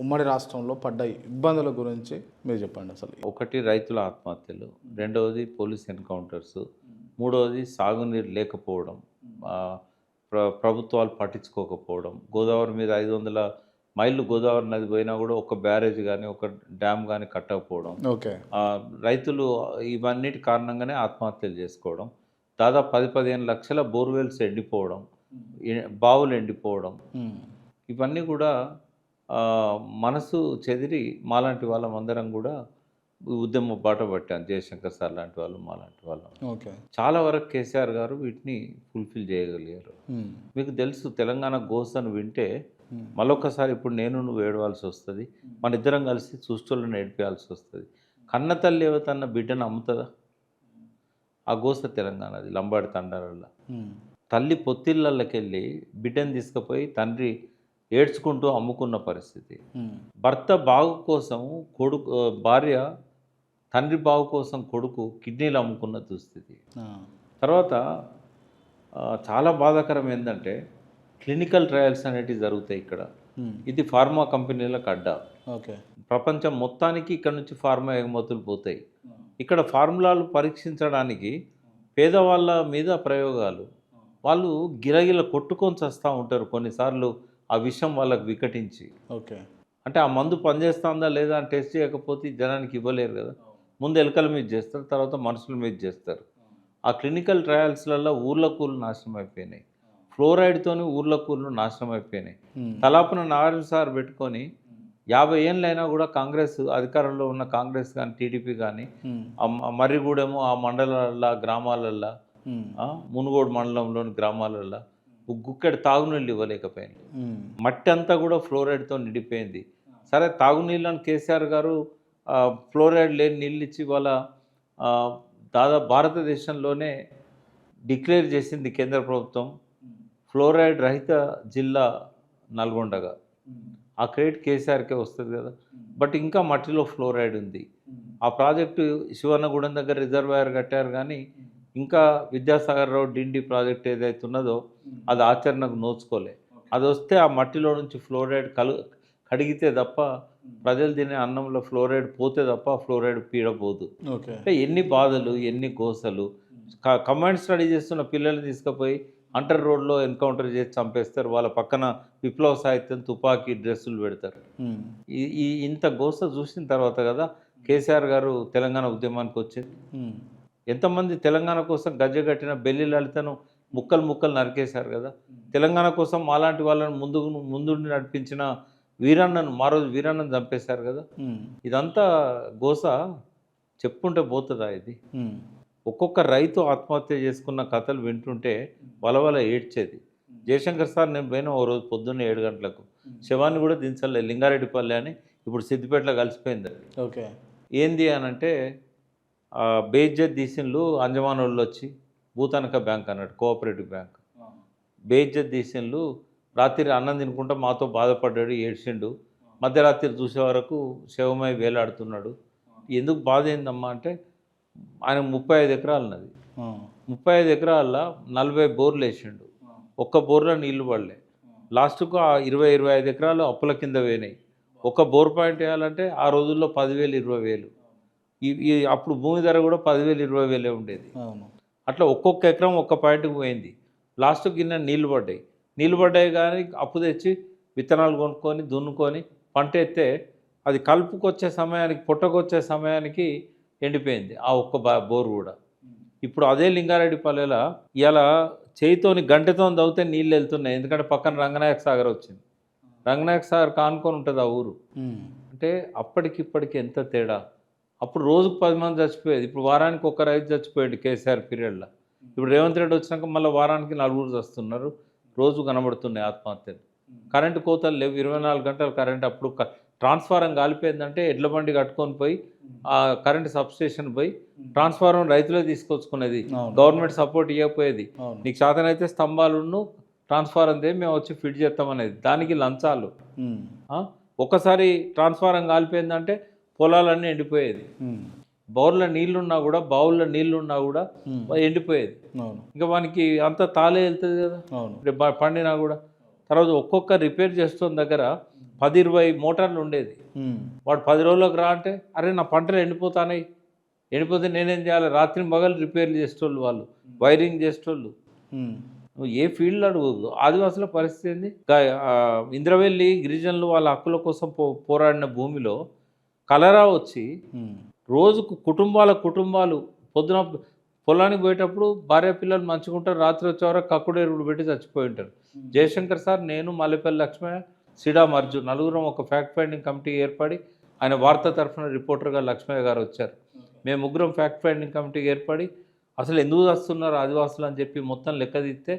ఉమ్మడి రాష్ట్రంలో పడ్డ ఇబ్బందుల గురించి మీరు చెప్పండి అసలు. ఒకటి రైతుల ఆత్మహత్యలు, రెండవది పోలీస్ ఎన్కౌంటర్స్, మూడవది సాగునీరు లేకపోవడం, ప్రభుత్వాలు పట్టించుకోకపోవడం, గోదావరి మీద 500 మైళ్ళు గోదావరి నది పోయినా కూడా ఒక బ్యారేజ్ కానీ ఒక డ్యామ్ కానీ కట్టకపోవడం, ఓకే. రైతులు ఇవన్నిటి కారణంగానే ఆత్మహత్యలు చేసుకోవడం, దాదాపు 10-15 లక్షల బోర్వెల్స్ ఎండిపోవడం, బావులు ఎండిపోవడం, ఇవన్నీ కూడా మనసు చెదిరి మాలాంటి వాళ్ళమందరం కూడా ఉద్యమ బాట పట్టాం. జయశంకర్ సార్ లాంటి వాళ్ళు, మాలాంటి వాళ్ళం. ఓకే. చాలా వరకు కేసీఆర్ గారు వీటిని ఫుల్ఫిల్ చేయగలిగారు. మీకు తెలుసు, తెలంగాణ గోసను వింటే మళ్ళొక్కసారి ఇప్పుడు నేను నువ్వు ఏడవాల్సి వస్తుంది, మన ఇద్దరం కలిసి చూస్తోళ్ళని ఏడిపేయాల్సి వస్తుంది. కన్న తల్లి తన బిడ్డను అమ్ముతుందా? ఆ గోస తెలంగాణది. లంబాడి తండాలల్లో తల్లి పొత్తిళ్ళకెళ్ళి బిడ్డను తీసుకుపోయి తండ్రి ఏడ్చుకుంటూ అమ్ముకున్న పరిస్థితి. భర్త బాగు కోసం భార్య తండ్రి బాగు కోసం కొడుకు కిడ్నీలు అమ్ముకున్న దుస్థితి. తర్వాత చాలా బాధాకరం ఏంటంటే క్లినికల్ ట్రయల్స్ అనేటివి జరుగుతాయి ఇక్కడ. ఇది ఫార్మా కంపెనీలకు అడ్డా. ఓకే. ప్రపంచం మొత్తానికి ఇక్కడ నుంచి ఫార్మా ఎగుమతులు పోతాయి. ఇక్కడ ఫార్ములాలు పరీక్షించడానికి పేదవాళ్ళ మీద ప్రయోగాలు. వాళ్ళు గిలగిల కొట్టుకొని చస్తూ ఉంటారు కొన్నిసార్లు, ఆ విషయం వాళ్ళకు వికటించి. ఓకే. అంటే ఆ మందు పనిచేస్తుందా లేదా అని టెస్ట్ చేయకపోతే జనానికి ఇవ్వలేరు కదా. ముందు ఎలుకల మీద చేస్తారు, తర్వాత మనుషుల మీద చేస్తారు. ఆ క్లినికల్ ట్రయల్స్లలో ఊర్ల కూలు నాశనం అయిపోయినాయి. ఫ్లోరైడ్తోని ఊర్ల కూలు నాశనం అయిపోయినాయి. తలాపున నారాయణ సార్ పెట్టుకొని 50 ఏళ్ళైనా కూడా కాంగ్రెస్ అధికారంలో ఉన్న కాంగ్రెస్ కానీ టీడీపీ కానీ మర్రిగూడెము ఆ మండలాల గ్రామాలల్లో, మునుగోడు మండలంలోని గ్రామాలల్లో గుక్కెడు తాగునీళ్ళు ఇవ్వలేకపోయింది. మట్టి అంతా కూడా ఫ్లోరైడ్తో నిండిపోయింది. సరే, తాగునీళ్ళని కేసీఆర్ గారు ఫ్లోరైడ్ లేని నీళ్ళు ఇచ్చి వాళ్ళ దాదాపు భారతదేశంలోనే డిక్లేర్ చేసింది కేంద్ర ప్రభుత్వం ఫ్లోరైడ్ రహిత జిల్లా నల్గొండగా. ఆ క్రెడిట్ కేసీఆర్కే వస్తుంది కదా. బట్ ఇంకా మట్టిలో ఫ్లోరైడ్ ఉంది. ఆ ప్రాజెక్టు శివన్నగూడెం దగ్గర రిజర్వాయర్ కట్టారు కానీ ఇంకా విద్యాసాగర్ రావు డిండి ప్రాజెక్ట్ ఏదైతే ఉన్నదో అది ఆచరణకు నోచుకోలే. అది వస్తే ఆ మట్టిలో నుంచి ఫ్లోరైడ్ కడిగితే తప్ప ప్రజలు తినే అన్నంలో ఫ్లోరైడ్ పోతే తప్ప ఫ్లోరైడ్ పీడపోదు. అంటే ఎన్ని బాధలు, ఎన్ని కోసలు. కమాండ్ స్టడీ చేస్తున్న పిల్లల్ని తీసుకుపోయి అంటర్ రోడ్లో ఎన్కౌంటర్ చేసి చంపేస్తారు. వాళ్ళ పక్కన విప్లవ సాహిత్యం తుపాకీ డ్రెస్సులు పెడతారు. ఇంత గోస చూసిన తర్వాత కదా కేసీఆర్ గారు తెలంగాణ ఉద్యమానికి వచ్చింది. ఎంతమంది తెలంగాణ కోసం గజ్జగట్టిన బెల్లి లలితను ముక్కలు నరికేశారు కదా. తెలంగాణ కోసం మాలాంటి వాళ్ళని ముందుండి నడిపించిన వీరన్నను, రోజు వీరన్నను చంపేశారు కదా. ఇదంతా గోస చెప్పుకుంటే పోతుందా ఇది? ఒక్కొక్క రైతు ఆత్మహత్య చేసుకున్న కథలు వింటుంటే వలవల ఏడ్చేది. జయశంకర్ సార్ నేను పోయిన ఓ రోజు పొద్దున్న 7 గంటలకు శవాన్ని కూడా దించలే. లింగారెడ్డిపల్లి అని ఇప్పుడు సిద్దిపేటలో కలిసిపోయింది. ఓకే. ఏంది అని అంటే బేయిజ్జత్ తీసిండ్లు అంజమాన్ వాళ్ళు వచ్చి, భూతానక బ్యాంక్ అన్నట్టు కోఆపరేటివ్ బ్యాంక్, బేయిజ్జత్ తీసిండ్లు. రాత్రి అన్నం తినుకుంటా మాతో బాధపడ్డాడు, ఏడ్చిండు. మధ్యరాత్రి చూసే వరకు శవమై వేలాడుతున్నాడు. ఎందుకు బాధ ఏందమ్మా అంటే ఆయన 35 ఎకరాలు ఉన్నది. 35 ఎకరాల్లో 40 బోర్లు వేసిండు. ఒక్క బోర్లో నీళ్లు పడలే. లాస్ట్కు ఆ 20-25 ఎకరాలు అప్పుల కింద పోయినాయి. ఒక బోర్ పాయింట్ వేయాలంటే ఆ రోజుల్లో 10,000, 20,000. అప్పుడు భూమి ధర కూడా 10,000, 20,000 ఉండేది. అట్లా ఒక్కొక్క ఎకరం ఒక్క పాయింట్కి పోయింది. లాస్ట్కి గిన్నె నీళ్లు పడ్డాయి కానీ అప్పు తెచ్చి విత్తనాలు కొనుక్కొని దున్నుకొని పంట ఎత్తే అది కలుపుకొచ్చే సమయానికి, పుట్టకొచ్చే సమయానికి ఎండిపోయింది ఆ ఒక్క బోరు కూడా. ఇప్పుడు అదే లింగారెడ్డిపల్లెలో ఇలా చేయితోని గంటతో తవ్వితే నీళ్ళు వెళ్తున్నాయి. ఎందుకంటే పక్కన రంగనాయక సాగర్ వచ్చింది. రంగనాయక సాగర్ కానుకొని ఉంటుంది ఆ ఊరు. అంటే అప్పటికిప్పటికి ఎంత తేడా. అప్పుడు రోజుకు 10 మంది చచ్చిపోయేది. ఇప్పుడు వారానికి ఒక్క రైతు చచ్చిపోయాడు కేసీఆర్ పీరియడ్లో. ఇప్పుడు రేవంత్ రెడ్డి వచ్చినాక మళ్ళీ వారానికి 4 చస్తున్నారు. రోజు కనబడుతున్నాయి ఆత్మహత్యలు. కరెంటు కోతలు లేవు, 24 గంటలు కరెంట్. అప్పుడు ట్రాన్స్ఫారం కాలిపోయిందంటే ఎడ్ల బండి కట్టుకొని పోయి ఆ కరెంటు సబ్స్టేషన్ పోయి ట్రాన్స్ఫారం రైతులే తీసుకొచ్చుకునేది. Government support ఇవ్వకపోయేది. నీకు చేతనైతే స్తంభాలను ట్రాన్స్ఫారం దే మేము వచ్చి ఫిట్ చేస్తామనేది. దానికి లంచాలు. ఒకసారి ట్రాన్స్ఫారం కాలిపోయిందంటే పొలాలన్నీ ఎండిపోయేది. బోర్ల నీళ్లున్నా కూడా, బావుల్లో నీళ్లున్నా కూడా ఎండిపోయేది. ఇంకా వానికి అంత తాళే వెళ్తుంది కదా పండినా కూడా. తర్వాత ఒక్కొక్క రిపేర్ చేస్తున్న దగ్గర 10-20 మోటార్లు ఉండేది. ఉమ్. వాడు 10 రోజులకు రా అంటే, అరే నా పంటలు ఎండిపోతానాయి, ఎండిపోతే నేనేం చేయాలి? రాత్రి పగలు రిపేర్లు చేసేటోళ్ళు వాళ్ళు, వైరింగ్ చేసేటోళ్ళు. ఉమ్. నువ్వు ఏ ఫీల్డ్లో అడుగు. ఆదివాసుల పరిస్థితి ఏంది? ఇంద్రవెల్లి గిరిజనులు వాళ్ళ హక్కుల కోసం పోరాడిన భూమిలో కలరా వచ్చి ఉమ్. రోజుకు కుటుంబాలు పొద్దున పొలానికి పోయేటప్పుడు భార్య పిల్లలు మంచుకుంటారు, రాత్రి వచ్చేవరకు కక్కుడు ఎరువుడు పెట్టి చచ్చిపోయి ఉంటారు. జయశంకర్ సార్, నేను, మల్లెపల్లి లక్ష్మయ్య, శ్రీరామ్ అర్జున్ నలుగురం ఒక ఫ్యాక్ట్ ఫైండింగ్ కమిటీ ఏర్పడి, ఆయన వార్త తరఫున రిపోర్టర్గా లక్ష్మయ్య గారు వచ్చారు. మేము ముగ్గురం ఫ్యాక్ట్ ఫైండింగ్ కమిటీ ఏర్పడి అసలు ఎందుకు వస్తున్నారు ఆదివాసులు అని చెప్పి మొత్తం లెక్క తీస్తే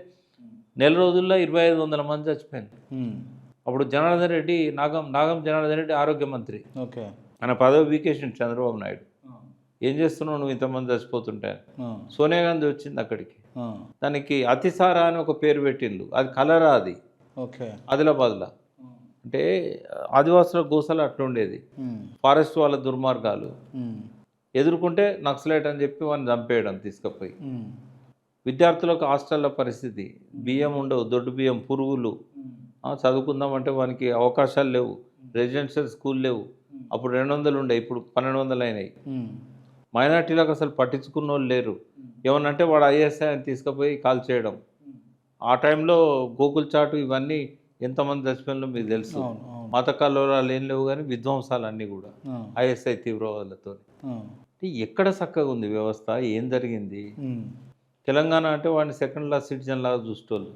నెల రోజుల్లో 2500 మంది చచ్చిపోయింది. అప్పుడు జనార్దన్ రెడ్డి, నాగం జనార్దన్ రెడ్డి ఆరోగ్య మంత్రి. ఓకే. ఆయన పదవి వీకేషన్ చంద్రబాబు నాయుడు. ఏం చేస్తున్నావు నువ్వు ఇంతమంది చచ్చిపోతుంటే? సోనియా గాంధీ వచ్చింది అక్కడికి. దానికి అతిసార అని ఒక పేరు పెట్టిండు. అది కలరా అది. ఓకే. ఆదిలాబాద్లో అంటే ఆదివాసుల గోసలు అట్లుండేది. ఫారెస్ట్ వాళ్ళ దుర్మార్గాలు ఎదుర్కొంటే నక్సలైట్ అని చెప్పి వాడిని చంపేయడం తీసుకుపోయి. విద్యార్థులకు హాస్టల్ల పరిస్థితి, బియ్యం ఉండవు, దొడ్డు బియ్యం, పురుగులు. చదువుకుందామంటే వానికి అవకాశాలు లేవు, రెసిడెన్షియల్ స్కూల్ లేవు. అప్పుడు 200 ఉండే, ఇప్పుడు 1200 అయినాయి. మైనార్టీలకు అసలు పట్టించుకున్న వాళ్ళు లేరు. ఏమనంటే వాడు ఐఎస్ఐ అని తీసుకుపోయి కాల్ చేయడం. ఆ టైంలో గోకుల్ చాటు ఇవన్నీ ఎంతమంది చచ్చిపోయినో మీకు తెలుసు. మత కల్లోలాలు ఏం లేవు, కానీ విధ్వంసాలు అన్నీ కూడా ఐఎస్ఐ తీవ్రవాదులతో. ఎక్కడ చక్కగా ఉంది వ్యవస్థ? ఏం జరిగింది? తెలంగాణ అంటే వాడిని సెకండ్ క్లాస్ సిటిజన్ లాగా చూసేటోళ్ళు.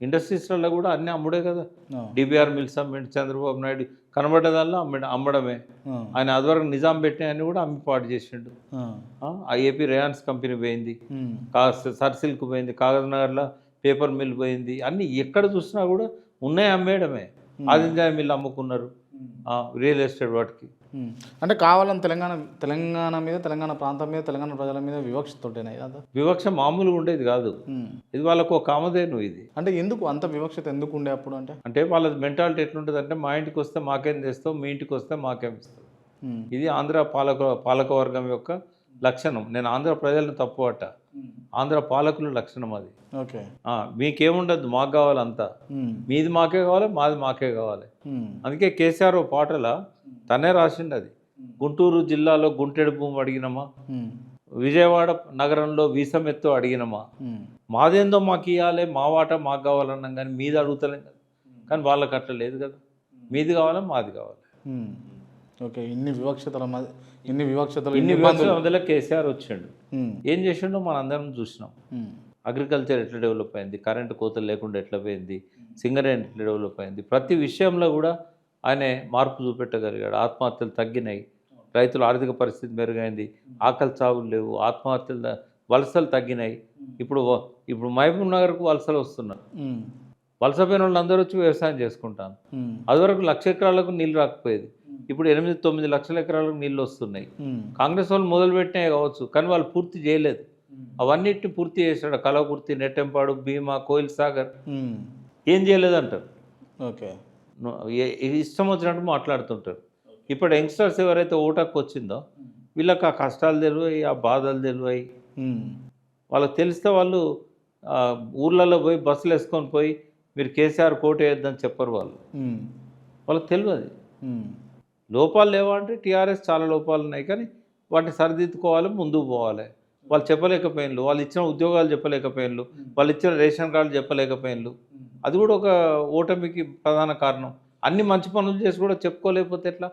ఇండస్ట్రీస్లలో కూడా అన్నీ అమ్ముడే కదా. డిబిఆర్ మిల్స్ అమ్మిండు చంద్రబాబు నాయుడు, కనబడ్డదల్లా అమ్మడమే. ఆయన అదివరకు నిజాం పెట్టినవన్నీ కూడా అమ్మి పాటు చేసిండు. ఆ ఏపీ రేయాన్స్ కంపెనీ పోయింది, సర్సిల్క్ పోయింది, కాగజ్నగర్లో పేపర్ మిల్ పోయింది. అన్నీ ఎక్కడ చూసినా కూడా ఉన్నాయి, అమ్మేయడమే. ఆదింజాయ మిల్ అమ్ముకున్నారు రియల్ ఎస్టేట్ వాటికి. అంటే కావాలని తెలంగాణ మీద, తెలంగాణ ప్రాంతం మీద, తెలంగాణ ప్రజల మీద వివక్షతోటేనా? వివక్ష మామూలుగా ఉండేది కాదు. ఇది వాళ్ళకు ఒక కామధేను. ఇది అంటే ఎందుకు అంత వివక్షత ఎందుకు ఉండే అప్పుడు? అంటే వాళ్ళ మెంటాలిటీ ఎట్లుంటుంది అంటే, మా ఇంటికి వస్తే మాకేం తెస్తావు, మీ ఇంటికి వస్తే మాకేం ఇస్తావు. ఇది ఆంధ్ర పాలకవర్గం యొక్క లక్షణం. నేను ఆంధ్ర ప్రజలను తప్పు అట్ట, ఆంధ్ర పాలకుల లక్షణం అది. ఓకే. మీకేముండద్దు, మాకు కావాలంతా, మీది మాకే కావాలి, మాది మాకే కావాలి. అందుకే కేసీఆర్ ఓ పాటలా తనే రాసిండు అది. గుంటూరు జిల్లాలో గుంటెడు భూమి అడిగినమా, విజయవాడ నగరంలో వీసమెత్తు అడిగినమా, మాదేందో మాకు ఇవ్వాలి, మా వాట మాకు కావాలన్నాం, కానీ మీది అడుగుతలేం కదా. కానీ వాళ్ళకి అట్లా లేదు కదా, మీది కావాలి, మాది కావాలి. ఓకే. ఇన్ని వివక్షతల మధ్యలో కేసీఆర్ వచ్చిండు. ఏం చేసిండో మన అందరం చూసినాం. అగ్రికల్చర్ ఎట్లా డెవలప్ అయింది, కరెంటు కోతలు లేకుండా ఎట్లా పోయింది, సింగరేణి ఎట్లా డెవలప్ అయింది. ప్రతి విషయంలో కూడా ఆయనే మార్పు చూపెట్టగలిగాడు. ఆత్మహత్యలు తగ్గినాయి, రైతుల ఆర్థిక పరిస్థితి మెరుగైంది, ఆకలి చావులు లేవు, ఆత్మహత్యలు, వలసలు తగ్గినాయి. ఇప్పుడు మహబూబ్ నగర్కు వలసలు వస్తున్నారు. వలసపోయిన వాళ్ళు అందరూ వచ్చి వ్యవసాయం చేసుకుంటాను. అదివరకు 1,00,000 ఎకరాలకు నీళ్ళు రాకపోయేది, ఇప్పుడు 8-9 లక్షల ఎకరాలకు నీళ్ళు వస్తున్నాయి. కాంగ్రెస్ వాళ్ళు మొదలుపెట్టినాయి కావచ్చు, కానీ వాళ్ళు పూర్తి చేయలేదు. అవన్నిటిని పూర్తి చేశాడు. కలవకుర్తి, నెట్టెంపాడు, భీమా, కోయిల్ సాగర్ ఏం చేయలేదంటారు. ఓకే. ఇష్టం వచ్చినట్టు మాట్లాడుతుంటారు. ఇప్పుడు యంగ్స్టర్స్ ఎవరైతే ఓటకు వచ్చిందో వీళ్ళకి ఆ కష్టాలు తెలివాయి, ఆ బాధలు తెలివాయి. వాళ్ళకి తెలిస్తే వాళ్ళు ఊర్లలో పోయి బస్సులు వేసుకొని పోయి మీరు కేసీఆర్ కోట వేయొద్దని చెప్పరు. వాళ్ళకి తెలియదు. లోపాలు లేవా అంటే టీఆర్ఎస్ చాలా లోపాలు ఉన్నాయి, కానీ వాటిని సరిదిద్దుకోవాలి, ముందుకు పోవాలి. వాళ్ళు చెప్పలేకపోయినలు, వాళ్ళు ఇచ్చిన ఉద్యోగాలు చెప్పలేకపోయినలు, వాళ్ళు ఇచ్చిన రేషన్ కార్డులు చెప్పలేకపోయినలు. అది కూడా ఒక ఓటమికి ప్రధాన కారణం. అన్ని మంచి పనులు చేసి కూడా చెప్పుకోలేకపోతే ఎట్లా?